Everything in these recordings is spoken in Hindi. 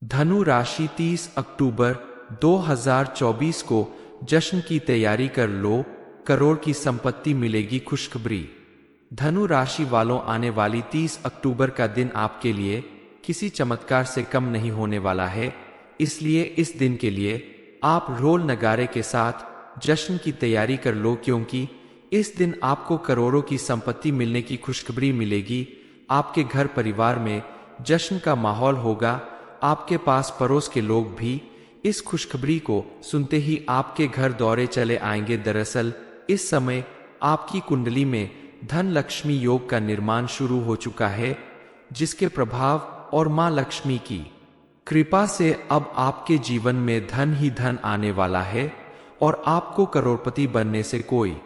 धनु राशि 30 अक्टूबर 2024 को जश्न की तैयारी कर लो, करोड़ की संपत्ति मिलेगी। खुशखबरी। धनु राशि वालों, आने वाली 30 अक्टूबर का दिन आपके लिए किसी चमत्कार से कम नहीं होने वाला है। इसलिए इस दिन के लिए आप ढोल नगारे के साथ जश्न की तैयारी कर लो, क्योंकि इस दिन आपको करोड़ों की संपत्ति मिलने की खुशखबरी मिलेगी। आपके घर परिवार में जश्न का माहौल होगा। आपके पास पड़ोस के लोग भी इस खुशखबरी को सुनते ही आपके घर दौड़े चले आएंगे। दरअसल इस समय आपकी कुंडली में धन लक्ष्मी योग का निर्माण शुरू हो चुका है, जिसके प्रभाव और मां लक्ष्मी की कृपा से अब आपके जीवन में धन ही धन आने वाला है और आपको करोड़पति बनने से कोई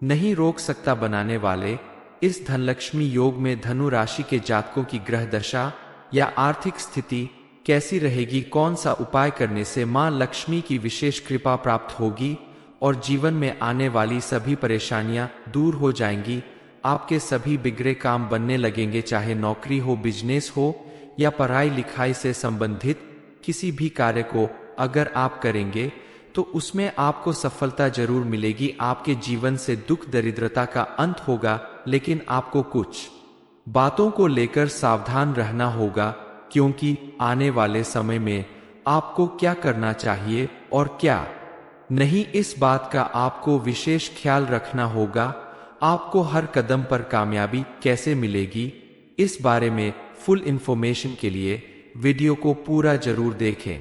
नहीं रोक सकता। बनाने वाले इस धनलक्ष्मी योग में धनु राशि के जातकों की ग्रह दशा या आर्थिक स्थिति कैसी रहेगी, कौन सा उपाय करने से मां लक्ष्मी की विशेष कृपा प्राप्त होगी और जीवन में आने वाली सभी परेशानियां दूर हो जाएंगी। आपके सभी बिगड़े काम बनने लगेंगे, चाहे नौकरी हो, बिजनेस हो या पढ़ाई लिखाई से संबंधित किसी भी कार्य को अगर आप करेंगे तो उसमें आपको सफलता जरूर मिलेगी। आपके जीवन से दुख दरिद्रता का अंत होगा, लेकिन आपको कुछ बातों को लेकर सावधान रहना होगा, क्योंकि आने वाले समय में आपको क्या करना चाहिए और क्या नहीं, इस बात का आपको विशेष ख्याल रखना होगा। आपको हर कदम पर कामयाबी कैसे मिलेगी, इस बारे में फुल इंफॉर्मेशन के लिए वीडियो को पूरा जरूर देखें।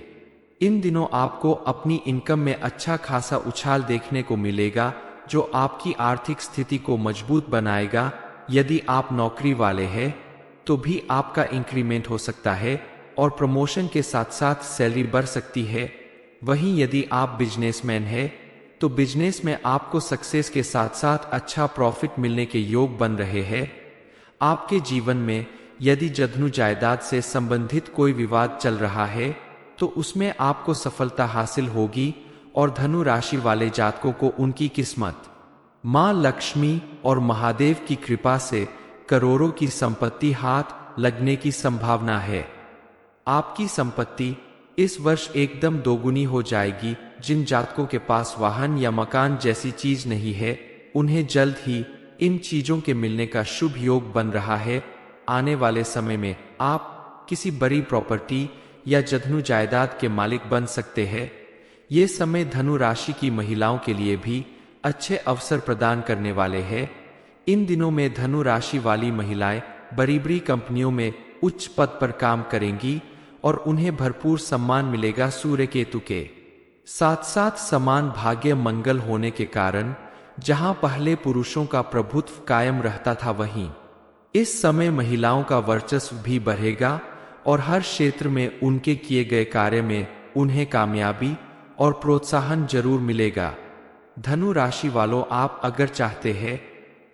इन दिनों आपको अपनी इनकम में अच्छा खासा उछाल देखने को मिलेगा, जो आपकी आर्थिक स्थिति को मजबूत बनाएगा। यदि आप नौकरी वाले हैं तो भी आपका इंक्रीमेंट हो सकता है और प्रमोशन के साथ साथ सैलरी बढ़ सकती है। वहीं यदि आप बिजनेसमैन हैं तो बिजनेस में आपको सक्सेस के साथ साथ अच्छा प्रॉफिट मिलने के योग बन रहे हैं। आपके जीवन में यदि जधनु जायदाद से संबंधित कोई विवाद चल रहा है तो उसमें आपको सफलता हासिल होगी और धनु राशि वाले जातकों को उनकी किस्मत मां लक्ष्मी और महादेव की कृपा से करोड़ों की संपत्ति हाथ लगने की संभावना है। आपकी संपत्ति इस वर्ष एकदम दोगुनी हो जाएगी। जिन जातकों के पास वाहन या मकान जैसी चीज नहीं है, उन्हें जल्द ही इन चीजों के मिलने का शुभ योग बन रहा है। आने वाले समय में आप किसी बड़ी प्रॉपर्टी या जधनु जायदाद के मालिक बन सकते हैं। ये समय धनु राशि की महिलाओं के लिए भी अच्छे अवसर प्रदान करने वाले हैं। इन दिनों में धनु राशि वाली महिलाएं बड़ी बड़ी कंपनियों में उच्च पद पर काम करेंगी और उन्हें भरपूर सम्मान मिलेगा। सूर्य केतु के साथ साथ समान भाग्य मंगल होने के कारण जहां पहले पुरुषों का प्रभुत्व कायम रहता था, वहीं इस समय महिलाओं का वर्चस्व भी बढ़ेगा और हर क्षेत्र में उनके किए गए कार्य में उन्हें कामयाबी और प्रोत्साहन जरूर मिलेगा। धनु राशि वालों, आप अगर चाहते हैं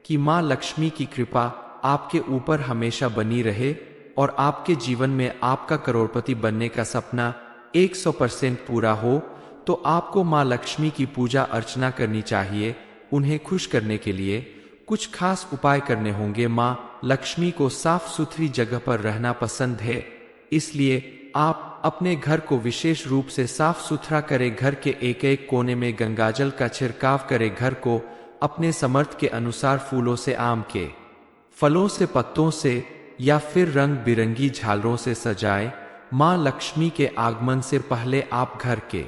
कि मां लक्ष्मी की कृपा आपके ऊपर हमेशा बनी रहे और आपके जीवन में आपका करोड़पति बनने का सपना 100% पूरा हो, तो आपको मां लक्ष्मी की पूजा अर्चना करनी चाहिए। उन्हें खुश करने के लिए कुछ खास उपाय करने होंगे। मां लक्ष्मी को साफ सुथरी जगह पर रहना पसंद है, इसलिए आप अपने घर को विशेष रूप से साफ सुथरा करें। घर के एक एक कोने में गंगाजल का छिड़काव करें। घर को अपने समर्थ के अनुसार फूलों से, आम के फलों से, पत्तों से या फिर रंग बिरंगी झालरों से सजाएं। मां लक्ष्मी के आगमन से पहले आप घर के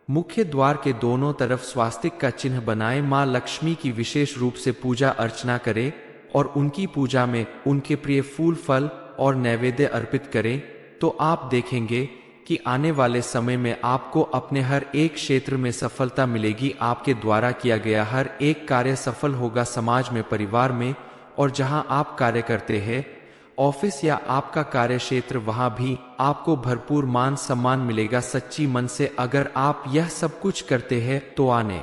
मुख्य द्वार के दोनों तरफ स्वास्तिक का चिन्ह बनाएं। मां लक्ष्मी की विशेष रूप से पूजा अर्चना करें और उनकी पूजा में उनके प्रिय फूल, फल और नैवेद्य अर्पित करें। तो आप देखेंगे कि आने वाले समय में आपको अपने हर एक क्षेत्र में सफलता मिलेगी। आपके द्वारा किया गया हर एक कार्य सफल होगा। समाज में, परिवार में और जहां आप कार्य करते हैं, ऑफिस या आपका कार्य क्षेत्र, वहां भी आपको भरपूर मान सम्मान मिलेगा। सच्ची मन से अगर आप यह सब कुछ करते हैं तो आने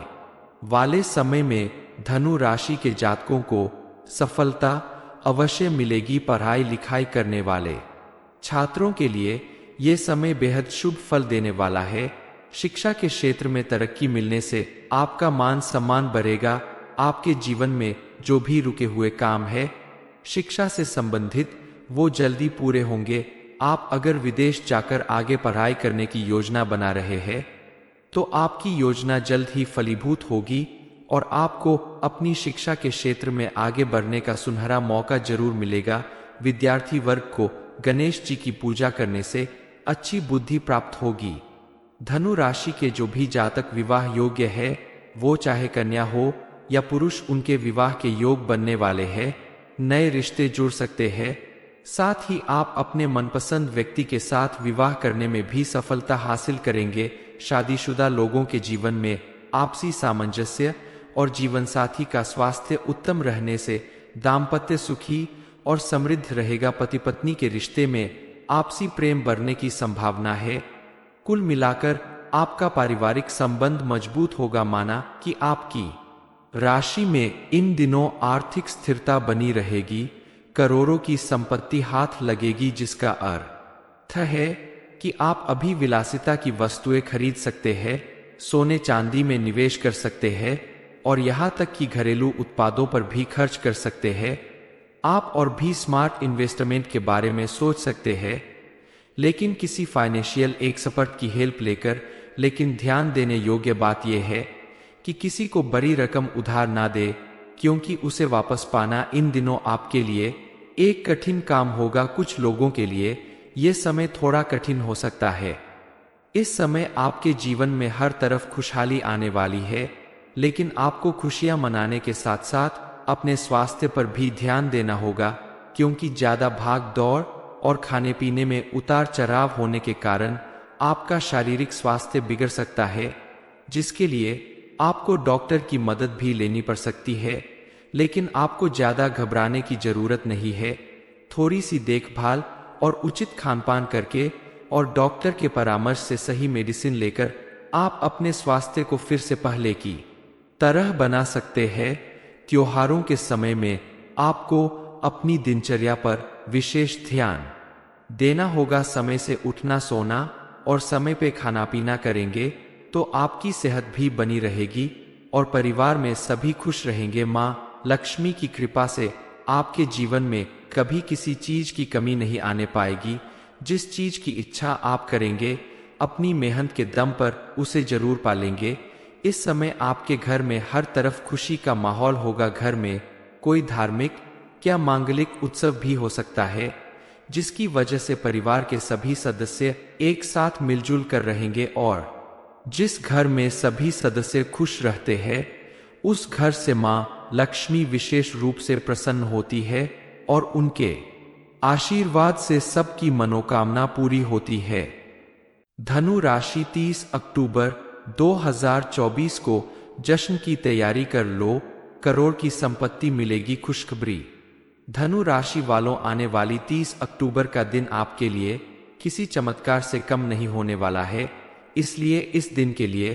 वाले समय में धनु राशि के जातकों को सफलता अवश्य मिलेगी। पढ़ाई लिखाई करने वाले छात्रों के लिए ये समय बेहद शुभ फल देने वाला है। शिक्षा के क्षेत्र में तरक्की मिलने से आपका मान सम्मान बढ़ेगा। आपके जीवन में जो भी रुके हुए काम है शिक्षा से संबंधित, वो जल्दी पूरे होंगे। आप अगर विदेश जाकर आगे पढ़ाई करने की योजना बना रहे हैं तो आपकी योजना जल्द ही फलीभूत होगी और आपको अपनी शिक्षा के क्षेत्र में आगे बढ़ने का सुनहरा मौका जरूर मिलेगा। विद्यार्थी वर्ग को गणेश जी की पूजा करने से अच्छी बुद्धि प्राप्त होगी। धनु राशि के जो भी जातक विवाह योग्य है, वो चाहे कन्या हो या पुरुष, उनके विवाह के योग बनने वाले हैं। नए रिश्ते जुड़ सकते हैं। साथ ही आप अपने मनपसंद व्यक्ति के साथ विवाह करने में भी सफलता हासिल करेंगे। शादीशुदा लोगों के जीवन में आपसी सामंजस्य और जीवनसाथी का स्वास्थ्य उत्तम रहने से दाम्पत्य सुखी और समृद्ध रहेगा। पति पत्नी के रिश्ते में आपसी प्रेम बढ़ने की संभावना है। कुल मिलाकर आपका पारिवारिक संबंध मजबूत होगा। माना कि आपकी राशि में इन दिनों आर्थिक स्थिरता बनी रहेगी। करोड़ों की संपत्ति हाथ लगेगी, जिसका अर्थ है कि आप अभी विलासिता की वस्तुएं खरीद सकते हैं, सोने चांदी में निवेश कर सकते हैं और यहां तक कि घरेलू उत्पादों पर भी खर्च कर सकते हैं। आप और भी स्मार्ट इन्वेस्टमेंट के बारे में सोच सकते हैं, लेकिन किसी फाइनेंशियल एक्सपर्ट की हेल्प लेकर। लेकिन ध्यान देने योग्य बात यह है कि किसी को बड़ी रकम उधार ना दे, क्योंकि उसे वापस पाना इन दिनों आपके लिए एक कठिन काम होगा। कुछ लोगों के लिए यह समय थोड़ा कठिन हो सकता है। इस समय आपके जीवन में हर तरफ खुशहाली आने वाली है, लेकिन आपको खुशियां मनाने के साथ साथ अपने स्वास्थ्य पर भी ध्यान देना होगा, क्योंकि ज्यादा भाग दौड़ और खाने पीने में उतार चढ़ाव होने के कारण आपका शारीरिक स्वास्थ्य बिगड़ सकता है, जिसके लिए आपको डॉक्टर की मदद भी लेनी पड़ सकती है। लेकिन आपको ज्यादा घबराने की जरूरत नहीं है। थोड़ी सी देखभाल और उचित खानपान करके और डॉक्टर के परामर्श से सही मेडिसिन लेकर आप अपने स्वास्थ्य को फिर से पहले की तरह बना सकते हैं। त्योहारों के समय में आपको अपनी दिनचर्या पर विशेष ध्यान देना होगा। समय से उठना, सोना और समय पे खाना पीना करेंगे तो आपकी सेहत भी बनी रहेगी और परिवार में सभी खुश रहेंगे। माँ लक्ष्मी की कृपा से आपके जीवन में कभी किसी चीज की कमी नहीं आने पाएगी। जिस चीज की इच्छा आप करेंगे, अपनी मेहनत के दम पर उसे जरूर पालेंगे। इस समय आपके घर में हर तरफ खुशी का माहौल होगा। घर में कोई धार्मिक या मांगलिक उत्सव भी हो सकता है, जिसकी वजह से परिवार के सभी सदस्य एक साथ मिलजुल कर रहेंगे और जिस घर में सभी सदस्य खुश रहते हैं, उस घर से माँ लक्ष्मी विशेष रूप से प्रसन्न होती है और उनके आशीर्वाद से सबकी मनोकामना पूरी होती है। धनु राशि 30 अक्टूबर 2024 को जश्न की तैयारी कर लो, करोड़ की संपत्ति मिलेगी। खुशखबरी। धनु राशि वालों, आने वाली 30 अक्टूबर का दिन आपके लिए किसी चमत्कार से कम नहीं होने वाला है। इसलिए इस दिन के लिए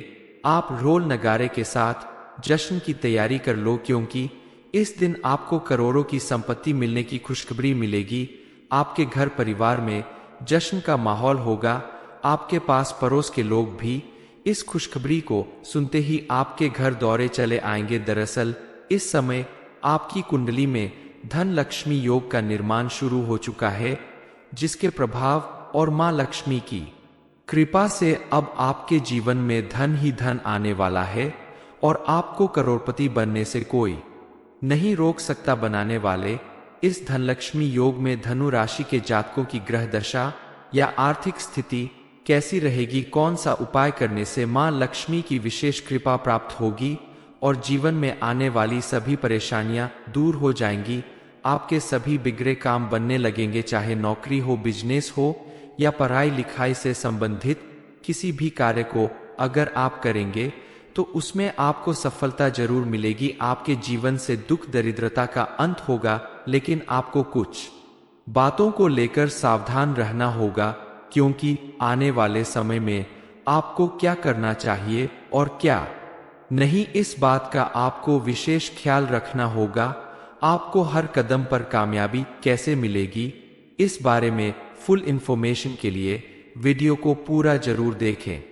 आप ढोल नगारे के साथ जश्न की तैयारी कर लो, क्योंकि इस दिन आपको करोड़ों की संपत्ति मिलने की खुशखबरी मिलेगी। आपके घर परिवार में जश्न का माहौल होगा। आपके पास पड़ोस के लोग भी इस खुशखबरी को सुनते ही आपके घर दौड़े चले आएंगे। दरअसल इस समय आपकी कुंडली में धन लक्ष्मी योग का निर्माण शुरू हो चुका है, जिसके प्रभाव और मां लक्ष्मी की कृपा से अब आपके जीवन में धन ही धन आने वाला है और आपको करोड़पति बनने से कोई नहीं रोक सकता। बनाने वाले इस धनलक्ष्मी योग में धनु राशि के जातकों की ग्रह दशा या आर्थिक स्थिति कैसी रहेगी, कौन सा उपाय करने से मां लक्ष्मी की विशेष कृपा प्राप्त होगी और जीवन में आने वाली सभी परेशानियां दूर हो जाएंगी। आपके सभी बिगड़े काम बनने लगेंगे, चाहे नौकरी हो, बिजनेस हो या पढ़ाई लिखाई से संबंधित किसी भी कार्य को अगर आप करेंगे तो उसमें आपको सफलता जरूर मिलेगी। आपके जीवन से दुख दरिद्रता का अंत होगा, लेकिन आपको कुछ बातों को लेकर सावधान रहना होगा, क्योंकि आने वाले समय में आपको क्या करना चाहिए और क्या नहीं, इस बात का आपको विशेष ख्याल रखना होगा। आपको हर कदम पर कामयाबी कैसे मिलेगी, इस बारे में फुल इंफॉर्मेशन के लिए वीडियो को पूरा जरूर देखें।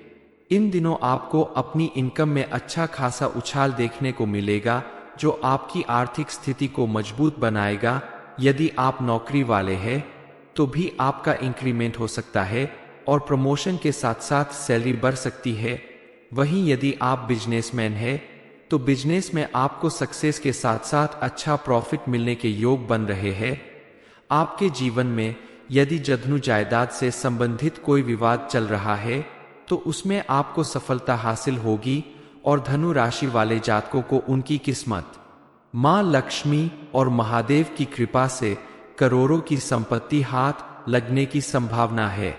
इन दिनों आपको अपनी इनकम में अच्छा खासा उछाल देखने को मिलेगा, जो आपकी आर्थिक स्थिति को मजबूत बनाएगा। यदि आप नौकरी वाले हैं तो भी आपका इंक्रीमेंट हो सकता है और प्रमोशन के साथ साथ सैलरी बढ़ सकती है। वहीं यदि आप बिजनेसमैन हैं तो बिजनेस में आपको सक्सेस के साथ साथ अच्छा प्रॉफिट मिलने के योग बन रहे हैं। आपके जीवन में यदि जधनु जायदाद से संबंधित कोई विवाद चल रहा है तो उसमें आपको सफलता हासिल होगी और धनु राशि वाले जातकों को उनकी किस्मत मां लक्ष्मी और महादेव की कृपा से करोड़ों की संपत्ति हाथ लगने की संभावना है।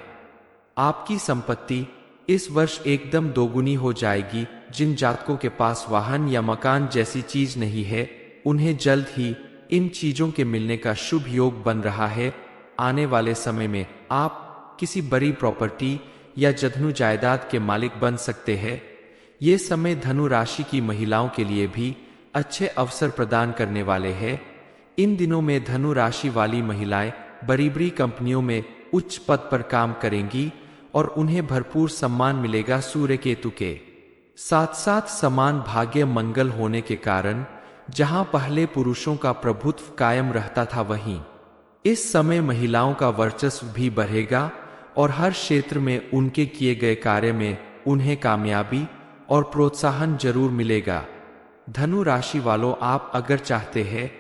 आपकी संपत्ति इस वर्ष एकदम दोगुनी हो जाएगी। जिन जातकों के पास वाहन या मकान जैसी चीज नहीं है उन्हें जल्द ही इन चीजों के मिलने का शुभ योग बन रहा है। आने वाले समय में आप किसी बड़ी प्रॉपर्टी या जधनु जायदाद के मालिक बन सकते हैं। ये समय धनु राशि की महिलाओं के लिए भी अच्छे अवसर प्रदान करने वाले हैं। इन दिनों में धनु राशि वाली महिलाएं बड़ी बड़ी कंपनियों में उच्च पद पर काम करेंगी और उन्हें भरपूर सम्मान मिलेगा। सूर्य केतु के साथ साथ समान भाग्य मंगल होने के कारण जहां पहले पुरुषों का प्रभुत्व कायम रहता था वहीं इस समय महिलाओं का वर्चस्व भी बढ़ेगा और हर क्षेत्र में उनके किए गए कार्य में उन्हें कामयाबी और प्रोत्साहन जरूर मिलेगा। धनु राशि वालों, आप अगर चाहते हैं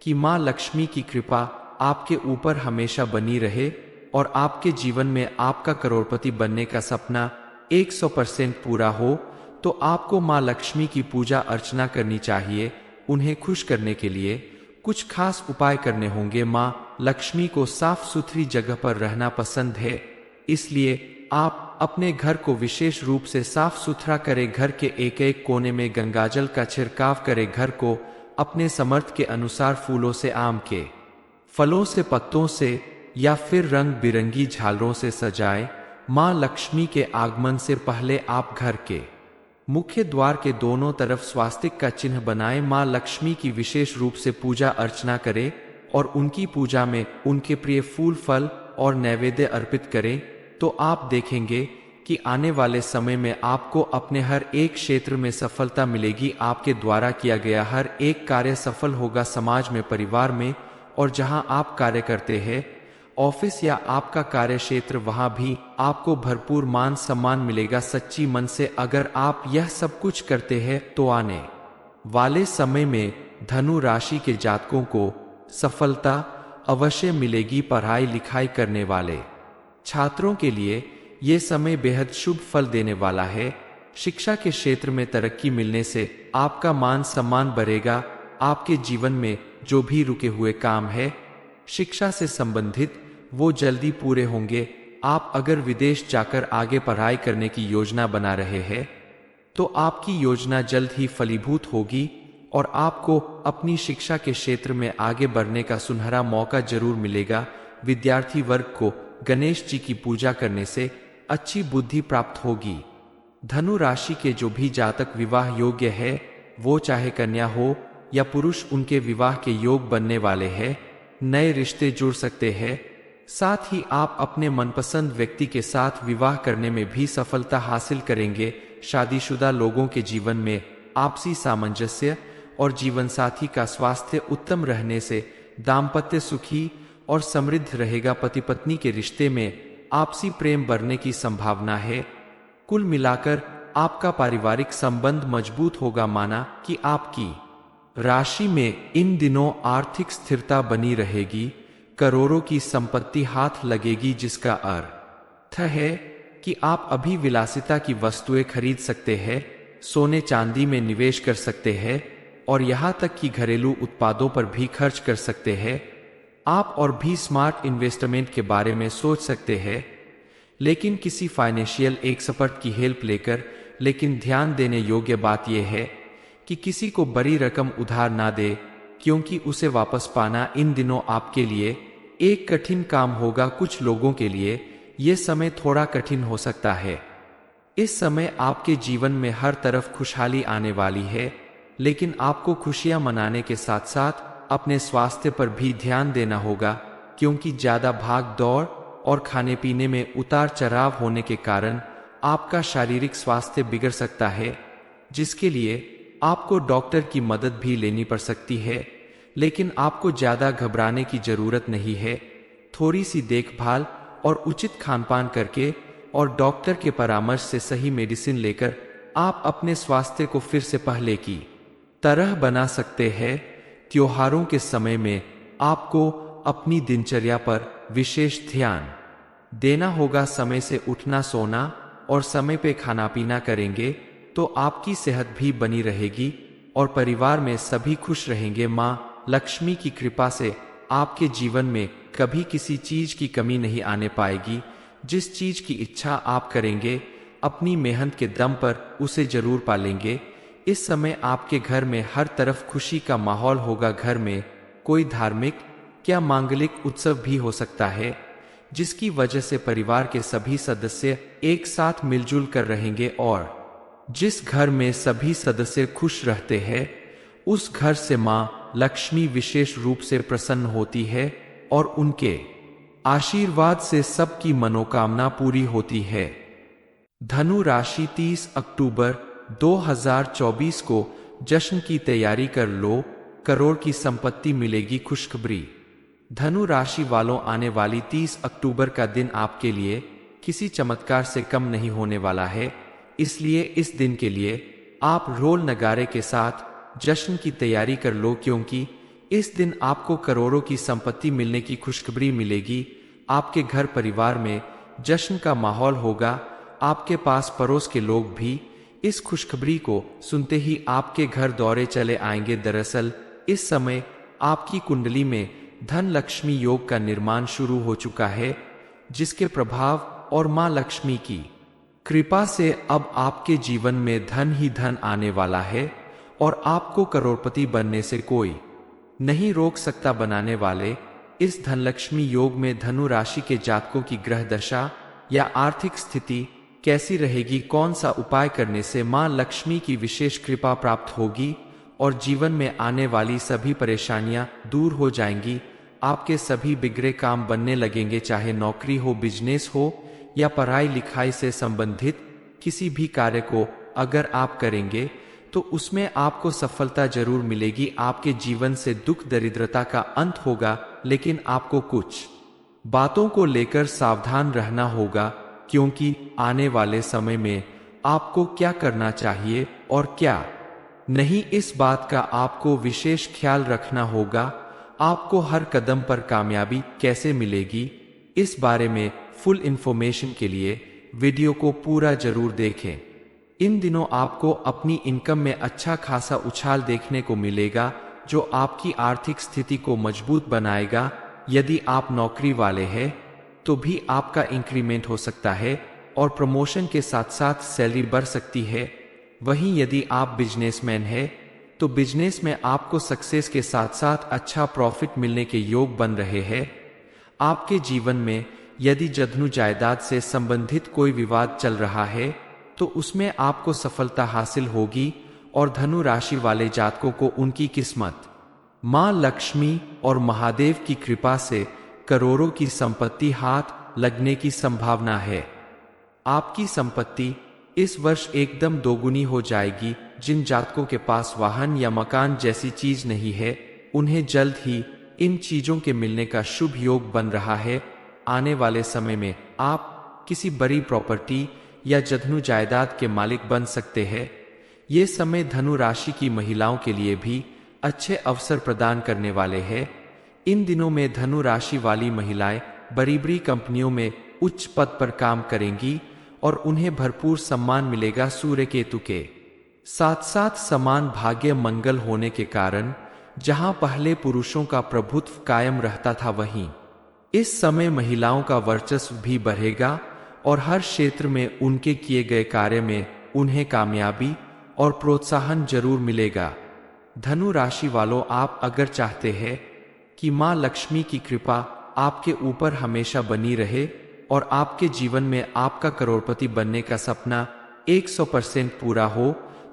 कि मां लक्ष्मी की कृपा आपके ऊपर हमेशा बनी रहे और आपके जीवन में आपका करोड़पति बनने का सपना 100% पूरा हो तो आपको मां लक्ष्मी की पूजा अर्चना करनी चाहिए। उन्हें खुश करने के लिए कुछ खास उपाय करने होंगे। मां लक्ष्मी को साफ सुथरी जगह पर रहना पसंद है, इसलिए आप अपने घर को विशेष रूप से साफ सुथरा करें। घर के एक एक कोने में गंगाजल का छिड़काव करें। घर को अपने समर्थ के अनुसार फूलों से, आम के फलों से, पत्तों से या फिर रंग बिरंगी झालरों से सजाएं। मां लक्ष्मी के आगमन से पहले आप घर के मुख्य द्वार के दोनों तरफ स्वास्तिक का चिन्ह बनाएं। मां लक्ष्मी की विशेष रूप से पूजा अर्चना करें और उनकी पूजा में उनके प्रिय फूल, फल और नैवेद्य अर्पित करें। तो आप देखेंगे कि आने वाले समय में आपको अपने हर एक क्षेत्र में सफलता मिलेगी। आपके द्वारा किया गया हर एक कार्य सफल होगा। समाज में, परिवार में और जहां आप कार्य करते हैं, ऑफिस या आपका कार्य क्षेत्र, वहां भी आपको भरपूर मान सम्मान मिलेगा। सच्ची मन से अगर आप यह सब कुछ करते हैं तो आने वाले समय में धनु राशि के जातकों को सफलता अवश्य मिलेगी। पढ़ाई लिखाई करने वाले छात्रों के लिए ये समय बेहद शुभ फल देने वाला है। शिक्षा के क्षेत्र में तरक्की मिलने से आपका मान सम्मान बढ़ेगा। आपके जीवन में जो भी रुके हुए काम है शिक्षा से संबंधित, वो जल्दी पूरे होंगे। आप अगर विदेश जाकर आगे पढ़ाई करने की योजना बना रहे हैं तो आपकी योजना जल्द ही फलीभूत होगी और आपको अपनी शिक्षा के क्षेत्र में आगे बढ़ने का सुनहरा मौका जरूर मिलेगा। विद्यार्थी वर्ग को गणेश जी की पूजा करने से अच्छी बुद्धि प्राप्त होगी। धनु राशि के जो भी जातक विवाह योग्य है, वो चाहे कन्या हो या पुरुष, उनके विवाह के योग बनने वाले हैं। नए रिश्ते जुड़ सकते हैं। साथ ही आप अपने मनपसंद व्यक्ति के साथ विवाह करने में भी सफलता हासिल करेंगे। शादीशुदा लोगों के जीवन में आपसी सामंजस्य और जीवन साथी का स्वास्थ्य उत्तम रहने से दाम्पत्य सुखी और समृद्ध रहेगा। पति पत्नी के रिश्ते में आपसी प्रेम बढ़ने की संभावना है। कुल मिलाकर आपका पारिवारिक संबंध मजबूत होगा। माना कि आपकी राशि में इन दिनों आर्थिक स्थिरता बनी रहेगी। करोड़ों की संपत्ति हाथ लगेगी, जिसका अर्थ है कि आप अभी विलासिता की वस्तुएं खरीद सकते हैं, सोने चांदी में निवेश कर सकते हैं और यहां तक कि घरेलू उत्पादों पर भी खर्च कर सकते हैं। आप और भी स्मार्ट इन्वेस्टमेंट के बारे में सोच सकते हैं, लेकिन किसी फाइनेंशियल एक्सपर्ट की हेल्प लेकर। लेकिन ध्यान देने योग्य बात यह है कि किसी को बड़ी रकम उधार ना दे, क्योंकि उसे वापस पाना इन दिनों आपके लिए एक कठिन काम होगा। कुछ लोगों के लिए यह समय थोड़ा कठिन हो सकता है। इस समय आपके जीवन में हर तरफ खुशहाली आने वाली है, लेकिन आपको खुशियां मनाने के साथ साथ अपने स्वास्थ्य पर भी ध्यान देना होगा, क्योंकि ज्यादा भाग दौड़ और खाने पीने में उतार चढ़ाव होने के कारण आपका शारीरिक स्वास्थ्य बिगड़ सकता है, जिसके लिए आपको डॉक्टर की मदद भी लेनी पड़ सकती है। लेकिन आपको ज्यादा घबराने की जरूरत नहीं है। थोड़ी सी देखभाल और उचित खानपान करके और डॉक्टर के परामर्श से सही मेडिसिन लेकर आप अपने स्वास्थ्य को फिर से पहले की तरह बना सकते हैं। त्योहारों के समय में आपको अपनी दिनचर्या पर विशेष ध्यान देना होगा। समय से उठना, सोना और समय पे खाना पीना करेंगे तो आपकी सेहत भी बनी रहेगी और परिवार में सभी खुश रहेंगे। माँ लक्ष्मी की कृपा से आपके जीवन में कभी किसी चीज की कमी नहीं आने पाएगी। जिस चीज की इच्छा आप करेंगे अपनी मेहनत के दम पर उसे जरूर पालेंगे। इस समय आपके घर में हर तरफ खुशी का माहौल होगा। घर में कोई धार्मिक या मांगलिक उत्सव भी हो सकता है जिसकी वजह से परिवार के सभी सदस्य एक साथ मिलजुल कर रहेंगे और जिस घर में सभी सदस्य खुश रहते हैं उस घर से माँ लक्ष्मी विशेष रूप से प्रसन्न होती है और उनके आशीर्वाद से सबकी मनोकामना पूरी होती है। धनु राशि 30 अक्टूबर 2024 को जश्न की तैयारी कर लो, करोड़ की संपत्ति मिलेगी। खुशखबरी धनु राशि वालों, आने वाली 30 अक्टूबर का दिन आपके लिए किसी चमत्कार से कम नहीं होने वाला है। इसलिए इस दिन के लिए आप ढोल नगारे के साथ जश्न की तैयारी कर लो, क्योंकि इस दिन आपको करोड़ों की संपत्ति मिलने की खुशखबरी मिलेगी। आपके घर परिवार में जश्न का माहौल होगा। आपके पास पड़ोस के लोग भी इस खुशखबरी को सुनते ही आपके घर दौड़े चले आएंगे। दरअसल इस समय आपकी कुंडली में धन लक्ष्मी योग का निर्माण शुरू हो चुका है, जिसके प्रभाव और मां लक्ष्मी की कृपा से अब आपके जीवन में धन ही धन आने वाला है और आपको करोड़पति बनने से कोई नहीं रोक सकता। बनाने वाले इस धनलक्ष्मी योग में धनु राशि के जातकों की ग्रह दशा या आर्थिक स्थिति कैसी रहेगी, कौन सा उपाय करने से मां लक्ष्मी की विशेष कृपा प्राप्त होगी और जीवन में आने वाली सभी परेशानियां दूर हो जाएंगी। आपके सभी बिगड़े काम बनने लगेंगे, चाहे नौकरी हो, बिजनेस हो या पढ़ाई लिखाई से संबंधित किसी भी कार्य को अगर आप करेंगे तो उसमें आपको सफलता जरूर मिलेगी। आपके जीवन से दुख दरिद्रता का अंत होगा, लेकिन आपको कुछ बातों को लेकर सावधान रहना होगा, क्योंकि आने वाले समय में आपको क्या करना चाहिए और क्या नहीं, इस बात का आपको विशेष ख्याल रखना होगा। आपको हर कदम पर कामयाबी कैसे मिलेगी, इस बारे में फुल इंफॉर्मेशन के लिए वीडियो को पूरा जरूर देखें। इन दिनों आपको अपनी इनकम में अच्छा खासा उछाल देखने को मिलेगा, जो आपकी आर्थिक स्थिति को मजबूत बनाएगा। यदि आप नौकरी वाले हैं तो भी आपका इंक्रीमेंट हो सकता है और प्रमोशन के साथ साथ सैलरी बढ़ सकती है। वहीं यदि आप बिजनेसमैन हैं तो बिजनेस में आपको सक्सेस के साथ साथ अच्छा प्रॉफिट मिलने के योग बन रहे हैं। आपके जीवन में यदि जधनु जायदाद से संबंधित कोई विवाद चल रहा है तो उसमें आपको सफलता हासिल होगी और धनु राशि वाले जातकों को उनकी किस्मत मां लक्ष्मी और महादेव की कृपा से करोड़ों की संपत्ति हाथ लगने की संभावना है। आपकी संपत्ति इस वर्ष एकदम दोगुनी हो जाएगी। जिन जातकों के पास वाहन या मकान जैसी चीज नहीं है, उन्हें जल्द ही इन चीजों के मिलने का शुभ योग बन रहा है। आने वाले समय में आप किसी बड़ी प्रॉपर्टी या जधनु जायदाद के मालिक बन सकते हैं। ये समय धनु राशि की महिलाओं के लिए भी अच्छे अवसर प्रदान करने वाले हैं। इन दिनों में धनु राशि वाली महिलाएं बड़ी बड़ी कंपनियों में उच्च पद पर काम करेंगी और उन्हें भरपूर सम्मान मिलेगा। सूर्य केतु के साथ साथ समान भाग्य मंगल होने के कारण जहां पहले पुरुषों का प्रभुत्व कायम रहता था, वहीं इस समय महिलाओं का वर्चस्व भी बढ़ेगा और हर क्षेत्र में उनके किए गए कार्य में उन्हें कामयाबी और प्रोत्साहन जरूर मिलेगा। धनु राशि वालों, आप अगर चाहते हैं कि मां लक्ष्मी की कृपा आपके ऊपर हमेशा बनी रहे और आपके जीवन में आपका करोड़पति बनने का सपना 100% पूरा हो,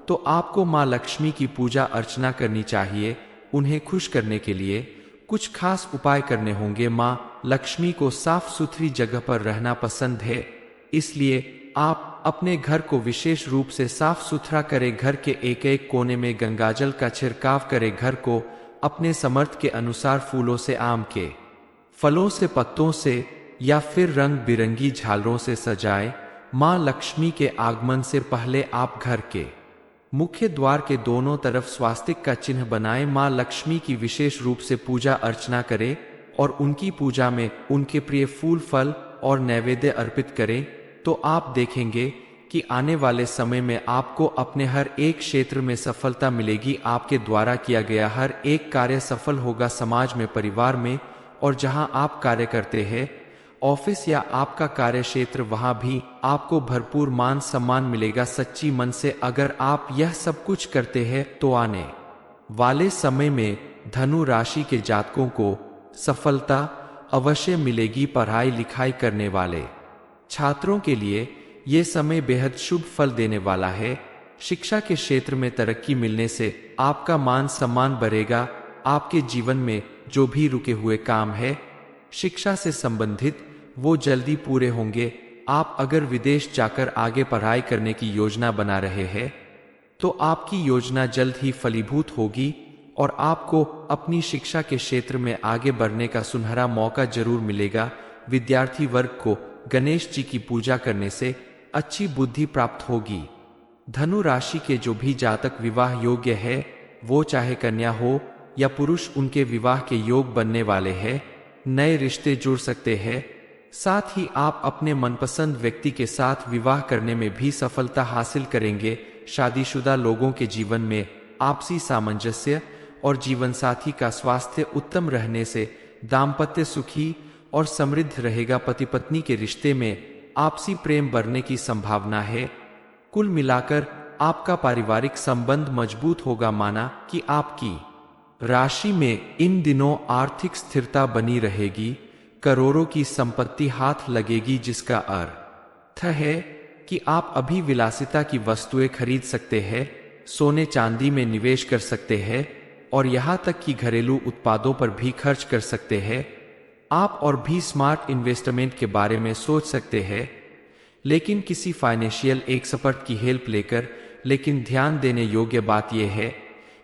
तो आपको मां लक्ष्मी की पूजा अर्चना करनी चाहिए। उन्हें खुश करने के लिए कुछ खास उपाय करने होंगे। मां लक्ष्मी को साफ सुथरी जगह पर रहना पसंद है, इसलिए आप अपने घर को विशेष रूप से साफ सुथरा करें। घर के एक एक कोने में गंगाजल का छिड़काव करें। घर को अपने समर्थ के अनुसार फूलों से, आम के फलों से, पत्तों से या फिर रंग बिरंगी झालरों से सजाए। मां लक्ष्मी के आगमन से पहले आप घर के मुख्य द्वार के दोनों तरफ स्वास्तिक का चिन्ह बनाएं। मां लक्ष्मी की विशेष रूप से पूजा अर्चना करें और उनकी पूजा में उनके प्रिय फूल, फल और नैवेद्य अर्पित करें। तो आप देखेंगे कि आने वाले समय में आपको अपने हर एक क्षेत्र में सफलता मिलेगी। आपके द्वारा किया गया हर एक कार्य सफल होगा। समाज में, परिवार में और जहां आप कार्य करते हैं, ऑफिस या आपका कार्य क्षेत्र, वहां भी आपको भरपूर मान सम्मान मिलेगा। सच्ची मन से अगर आप यह सब कुछ करते हैं तो आने वाले समय में धनु राशि के जातकों को सफलता अवश्य मिलेगी। पढ़ाई लिखाई करने वाले छात्रों के लिए ये समय बेहद शुभ फल देने वाला है। शिक्षा के क्षेत्र में तरक्की मिलने से आपका मान सम्मान बढ़ेगा। आपके जीवन में जो भी रुके हुए काम है शिक्षा से संबंधित, वो जल्दी पूरे होंगे। आप अगर विदेश जाकर आगे पढ़ाई करने की योजना बना रहे हैं तो आपकी योजना जल्द ही फलीभूत होगी और आपको अपनी शिक्षा के क्षेत्र में आगे बढ़ने का सुनहरा मौका जरूर मिलेगा। विद्यार्थी वर्ग को गणेश जी की पूजा करने से अच्छी बुद्धि प्राप्त होगी। धनु राशि के जो भी जातक विवाह योग्य है, वो चाहे कन्या हो या पुरुष, उनके विवाह के योग बनने वाले हैं। नए रिश्ते जुड़ सकते हैं। साथ ही आप अपने मनपसंद व्यक्ति के साथ विवाह करने में भी सफलता हासिल करेंगे। शादीशुदा लोगों के जीवन में आपसी सामंजस्य और जीवन साथी का स्वास्थ्य उत्तम रहने से दाम्पत्य सुखी और समृद्ध रहेगा। पति पत्नी के रिश्ते में आपसी प्रेम बढ़ने की संभावना है। कुल मिलाकर आपका पारिवारिक संबंध मजबूत होगा। माना कि आपकी राशि में इन दिनों आर्थिक स्थिरता बनी रहेगी। करोड़ों की संपत्ति हाथ लगेगी, जिसका अर्थ है कि आप अभी विलासिता की वस्तुएं खरीद सकते हैं, सोने चांदी में निवेश कर सकते हैं और यहां तक कि घरेलू उत्पादों पर भी खर्च कर सकते हैं। आप और भी स्मार्ट इन्वेस्टमेंट के बारे में सोच सकते हैं, लेकिन किसी फाइनेंशियल एक्सपर्ट की हेल्प लेकर। लेकिन ध्यान देने योग्य बात यह है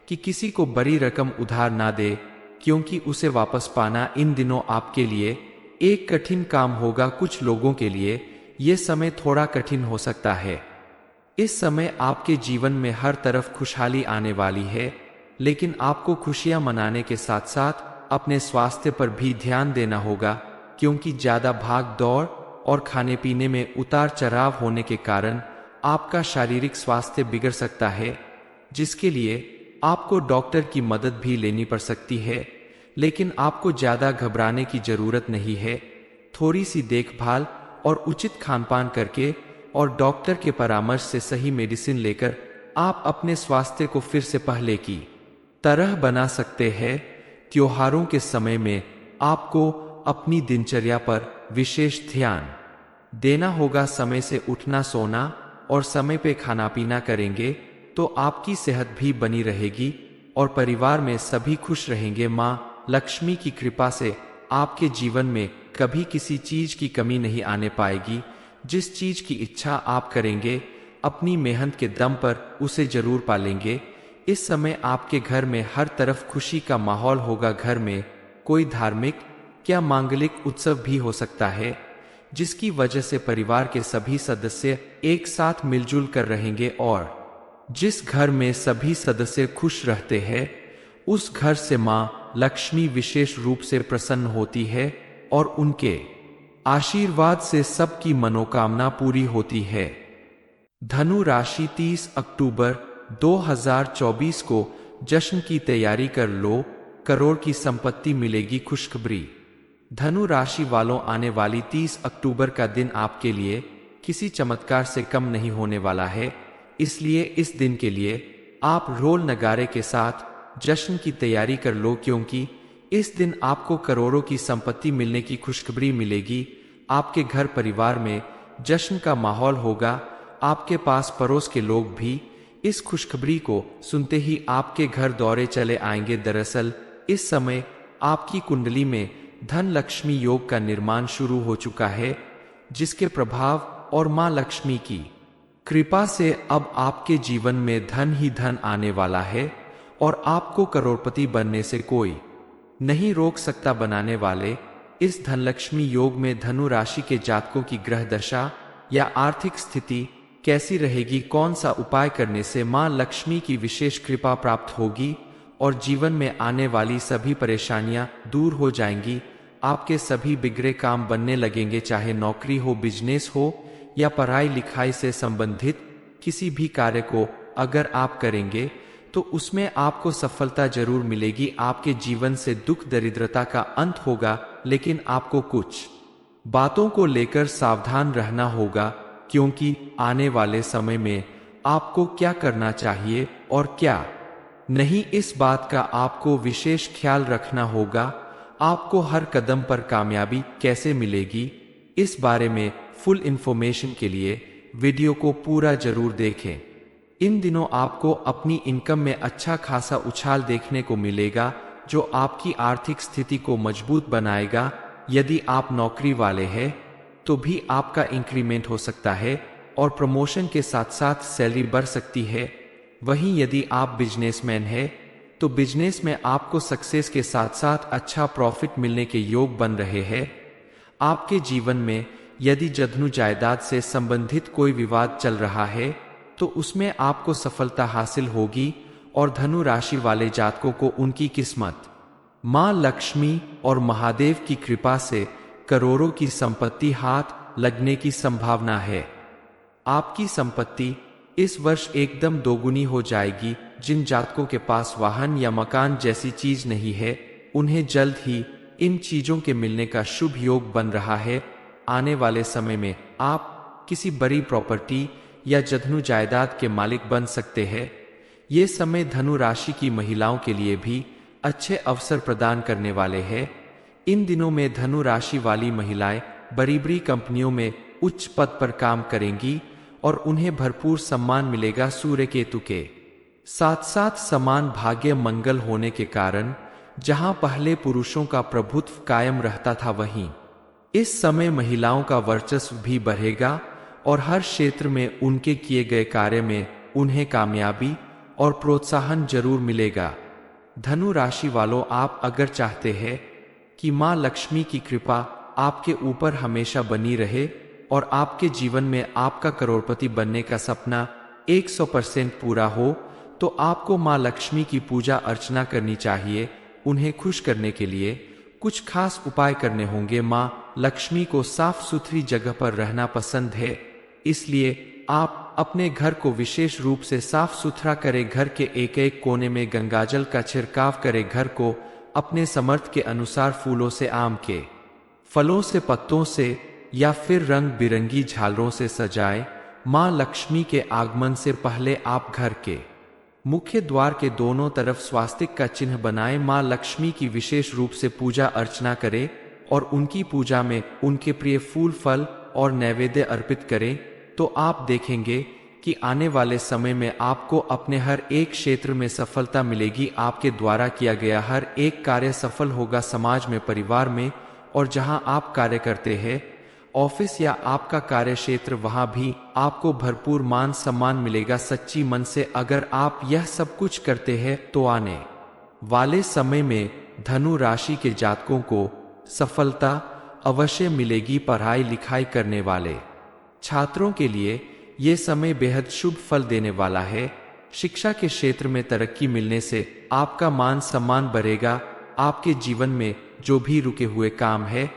कि किसी को बड़ी रकम उधार ना दे, क्योंकि उसे वापस पाना इन दिनों आपके लिए एक कठिन काम होगा। कुछ लोगों के लिए यह समय थोड़ा कठिन हो सकता है। इस समय आपके जीवन में हर तरफ खुशहाली आने वाली है, लेकिन आपको खुशियां मनाने के साथ साथ अपने स्वास्थ्य पर भी ध्यान देना होगा, क्योंकि ज्यादा भाग दौड़ और खाने पीने में उतार चढ़ाव होने के कारण आपका शारीरिक स्वास्थ्य बिगड़ सकता है, जिसके लिए आपको डॉक्टर की मदद भी लेनी पड़ सकती है। लेकिन आपको ज्यादा घबराने की जरूरत नहीं है। थोड़ी सी देखभाल और उचित खानपान करके और डॉक्टर के परामर्श से सही मेडिसिन लेकर आप अपने स्वास्थ्य को फिर से पहले की तरह बना सकते हैं। त्योहारों के समय में आपको अपनी दिनचर्या पर विशेष ध्यान देना होगा। समय से उठना, सोना और समय पे खाना पीना करेंगे तो आपकी सेहत भी बनी रहेगी और परिवार में सभी खुश रहेंगे। मां लक्ष्मी की कृपा से आपके जीवन में कभी किसी चीज की कमी नहीं आने पाएगी। जिस चीज की इच्छा आप करेंगे, अपनी मेहनत के दम पर उसे जरूर पालेंगे। इस समय आपके घर में हर तरफ खुशी का माहौल होगा। घर में कोई धार्मिक या मांगलिक उत्सव भी हो सकता है, जिसकी वजह से परिवार के सभी सदस्य एक साथ मिलजुल कर रहेंगे और जिस घर में सभी सदस्य खुश रहते हैं, उस घर से मां लक्ष्मी विशेष रूप से प्रसन्न होती है और उनके आशीर्वाद से सबकी मनोकामना पूरी होती है। धनु राशि 30 अक्टूबर 2024 को जश्न की तैयारी कर लो, करोड़ की संपत्ति मिलेगी। खुशखबरी, धनु राशि वालों, आने वाली 30 अक्टूबर का दिन आपके लिए किसी चमत्कार से कम नहीं होने वाला है। इसलिए इस दिन के लिए आप ढोल नगारे के साथ जश्न की तैयारी कर लो, क्योंकि इस दिन आपको करोड़ों की संपत्ति मिलने की खुशखबरी मिलेगी। आपके घर परिवार में जश्न का माहौल होगा। आपके पास पड़ोस के लोग भी इस खुशखबरी को सुनते ही आपके घर दौड़े चले आएंगे। दरअसल इस समय आपकी कुंडली में धन लक्ष्मी योग का निर्माण शुरू हो चुका है, जिसके प्रभाव और मां लक्ष्मी की कृपा से अब आपके जीवन में धन ही धन आने वाला है और आपको करोड़पति बनने से कोई नहीं रोक सकता। बनाने वाले इस धनलक्ष्मी योग में धनु राशि के जातकों की ग्रह दशा या आर्थिक स्थिति कैसी रहेगी, कौन सा उपाय करने से मां लक्ष्मी की विशेष कृपा प्राप्त होगी और जीवन में आने वाली सभी परेशानियां दूर हो जाएंगी। आपके सभी बिगड़े काम बनने लगेंगे, चाहे नौकरी हो, बिजनेस हो या पढ़ाई लिखाई से संबंधित किसी भी कार्य को अगर आप करेंगे तो उसमें आपको सफलता जरूर मिलेगी। आपके जीवन से दुख दरिद्रता का अंत होगा, लेकिन आपको कुछ बातों को लेकर सावधान रहना होगा, क्योंकि आने वाले समय में आपको क्या करना चाहिए और क्या नहीं, इस बात का आपको विशेष ख्याल रखना होगा। आपको हर कदम पर कामयाबी कैसे मिलेगी, इस बारे में फुल इंफॉर्मेशन के लिए वीडियो को पूरा जरूर देखें। इन दिनों आपको अपनी इनकम में अच्छा खासा उछाल देखने को मिलेगा, जो आपकी आर्थिक स्थिति को मजबूत बनाएगा। यदि आप नौकरी वाले हैं तो भी आपका इंक्रीमेंट हो सकता है और प्रमोशन के साथ साथ सैलरी बढ़ सकती है। वहीं यदि आप बिजनेसमैन हैं तो बिजनेस में आपको सक्सेस के साथ साथ अच्छा प्रॉफिट मिलने के योग बन रहे हैं। आपके जीवन में यदि धनु जायदाद से संबंधित कोई विवाद चल रहा है तो उसमें आपको सफलता हासिल होगी और धनु राशि वाले जातकों को उनकी किस्मत मां लक्ष्मी और महादेव की कृपा से करोड़ों की संपत्ति हाथ लगने की संभावना है। आपकी संपत्ति इस वर्ष एकदम दोगुनी हो जाएगी। जिन जातकों के पास वाहन या मकान जैसी चीज नहीं है, उन्हें जल्द ही इन चीजों के मिलने का शुभ योग बन रहा है। आने वाले समय में आप किसी बड़ी प्रॉपर्टी या धनु जायदाद के मालिक बन सकते हैं। ये समय धनु राशि की महिलाओं के लिए भी अच्छे अवसर प्रदान करने वाले हैं। इन दिनों में धनु राशि वाली महिलाएं बड़ी बड़ी कंपनियों में उच्च पद पर काम करेंगी और उन्हें भरपूर सम्मान मिलेगा। सूर्य केतु के साथ साथ समान भाग्य मंगल होने के कारण जहां पहले पुरुषों का प्रभुत्व कायम रहता था, वहीं इस समय महिलाओं का वर्चस्व भी बढ़ेगा और हर क्षेत्र में उनके किए गए कार्य में उन्हें कामयाबी और प्रोत्साहन जरूर मिलेगा। धनु राशि वालों, आप अगर चाहते हैं कि मां लक्ष्मी की कृपा आपके ऊपर हमेशा बनी रहे और आपके जीवन में आपका करोड़पति बनने का सपना 100% पूरा हो, तो आपको मां लक्ष्मी की पूजा अर्चना करनी चाहिए। उन्हें खुश करने के लिए कुछ खास उपाय करने होंगे। मां लक्ष्मी को साफ सुथरी जगह पर रहना पसंद है, इसलिए आप अपने घर को विशेष रूप से साफ सुथरा करें। घर के एक एक कोने में गंगाजल का छिड़काव करें। घर को अपने समर्थ के अनुसार फूलों से, आम के फलों से, पत्तों से या फिर रंग बिरंगी झालरों से सजाएं। मां लक्ष्मी के आगमन से पहले आप घर के मुख्य द्वार के दोनों तरफ स्वास्तिक का चिन्ह बनाएं। मां लक्ष्मी की विशेष रूप से पूजा अर्चना करें और उनकी पूजा में उनके प्रिय फूल, फल और नैवेद्य अर्पित करें। तो आप देखेंगे कि आने वाले समय में आपको अपने हर एक क्षेत्र में सफलता मिलेगी। आपके द्वारा किया गया हर एक कार्य सफल होगा। समाज में, परिवार में और जहां आप कार्य करते हैं, ऑफिस या आपका कार्य क्षेत्र, वहां भी आपको भरपूर मान सम्मान मिलेगा। सच्ची मन से अगर आप यह सब कुछ करते हैं तो आने वाले समय में धनु राशि के जातकों को सफलता अवश्य मिलेगी। पढ़ाई लिखाई करने वाले छात्रों के लिए ये समय बेहद शुभ फल देने वाला है। शिक्षा के क्षेत्र में तरक्की मिलने से आपका मान सम्मान बढ़ेगा। आपके जीवन में जो भी रुके हुए काम है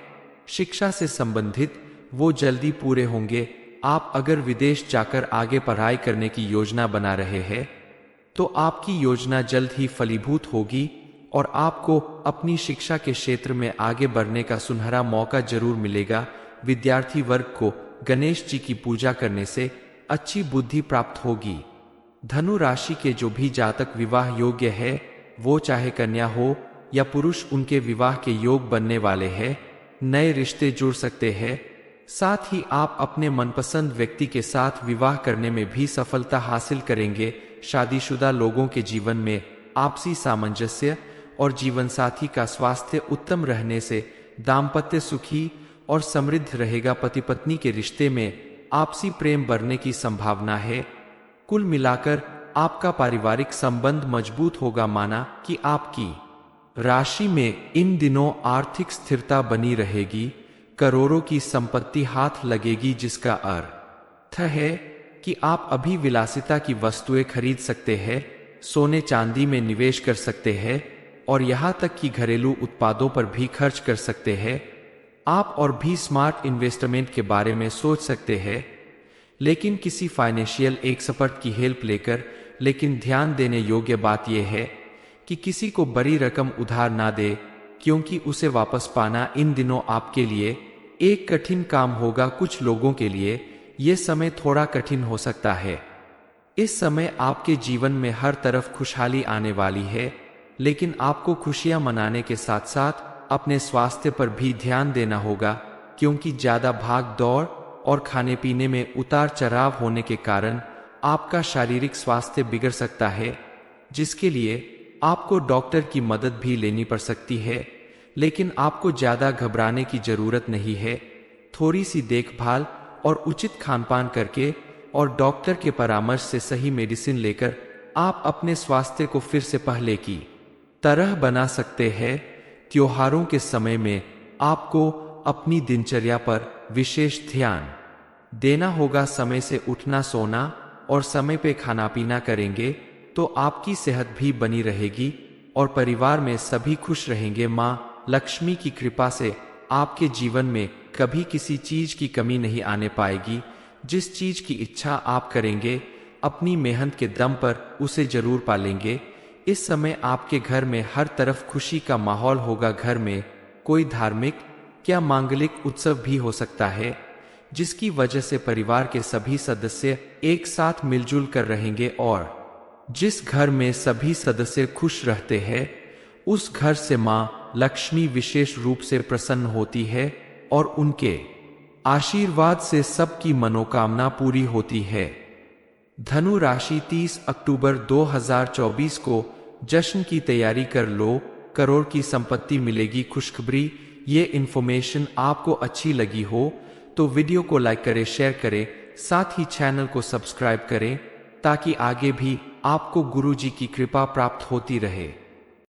शिक्षा से संबंधित, वो जल्दी पूरे होंगे। आप अगर विदेश जाकर आगे पढ़ाई करने की योजना बना रहे हैं तो आपकी योजना जल्द ही फलीभूत होगी और आपको अपनी शिक्षा के क्षेत्र में आगे बढ़ने का सुनहरा मौका जरूर मिलेगा। विद्यार्थी वर्ग को गणेश जी की पूजा करने से अच्छी बुद्धि प्राप्त होगी। धनु राशि के जो भी जातक विवाह योग्य है, वो चाहे कन्या हो या पुरुष, उनके विवाह के योग बनने वाले हैं। नए रिश्ते जुड़ सकते हैं। साथ ही आप अपने मनपसंद व्यक्ति के साथ विवाह करने में भी सफलता हासिल करेंगे। शादीशुदा लोगों के जीवन में आपसी सामंजस्य और जीवन साथी का स्वास्थ्य उत्तम रहने से दाम्पत्य सुखी और समृद्ध रहेगा। पति पत्नी के रिश्ते में आपसी प्रेम बढ़ने की संभावना है। कुल मिलाकर आपका पारिवारिक संबंध मजबूत होगा। माना कि आपकी राशि में इन दिनों आर्थिक स्थिरता बनी रहेगी। करोड़ों की संपत्ति हाथ लगेगी, जिसका अर्थ है कि आप अभी विलासिता की वस्तुएं खरीद सकते हैं, सोने चांदी में निवेश कर सकते हैं और यहाँ तक कि घरेलू उत्पादों पर भी खर्च कर सकते हैं। आप और भी स्मार्ट इन्वेस्टमेंट के बारे में सोच सकते हैं, लेकिन किसी फाइनेंशियल एक्सपर्ट की हेल्प लेकर। लेकिन ध्यान देने योग्य बात यह है कि किसी को बड़ी रकम उधार ना दे, क्योंकि उसे वापस पाना इन दिनों आपके लिए एक कठिन काम होगा। कुछ लोगों के लिए यह समय थोड़ा कठिन हो सकता है। इस समय आपके जीवन में हर तरफ खुशहाली आने वाली है, लेकिन आपको खुशियां मनाने के साथ साथ अपने स्वास्थ्य पर भी ध्यान देना होगा, क्योंकि ज्यादा भाग दौड़ और खाने पीने में उतार चढ़ाव होने के कारण आपका शारीरिक स्वास्थ्य बिगड़ सकता है, जिसके लिए आपको डॉक्टर की मदद भी लेनी पड़ सकती है। लेकिन आपको ज्यादा घबराने की जरूरत नहीं है। थोड़ी सी देखभाल और उचित खानपान करके और डॉक्टर के परामर्श से सही मेडिसिन लेकर आप अपने स्वास्थ्य को फिर से पहले की तरह बना सकते हैं। त्योहारों के समय में आपको अपनी दिनचर्या पर विशेष ध्यान देना होगा। समय से उठना, सोना और समय पे खाना पीना करेंगे तो आपकी सेहत भी बनी रहेगी और परिवार में सभी खुश रहेंगे। माँ लक्ष्मी की कृपा से आपके जीवन में कभी किसी चीज की कमी नहीं आने पाएगी। जिस चीज की इच्छा आप करेंगे, अपनी मेहनत के दम पर उसे जरूर पालेंगे। इस समय आपके घर में हर तरफ खुशी का माहौल होगा। घर में कोई धार्मिक या मांगलिक उत्सव भी हो सकता है, जिसकी वजह से परिवार के सभी सदस्य एक साथ मिलजुल कर रहेंगे और जिस घर में सभी सदस्य खुश रहते हैं, उस घर से माँ लक्ष्मी विशेष रूप से प्रसन्न होती है और उनके आशीर्वाद से सबकी मनोकामना पूरी होती है। धनु राशि 30 अक्टूबर 2024 को जश्न की तैयारी कर लो, करोड़ की संपत्ति मिलेगी। खुशखबरी, ये इन्फॉर्मेशन आपको अच्छी लगी हो तो वीडियो को लाइक करें, शेयर करें, साथ ही चैनल को सब्सक्राइब करें ताकि आगे भी आपको गुरुजी की कृपा प्राप्त होती रहे।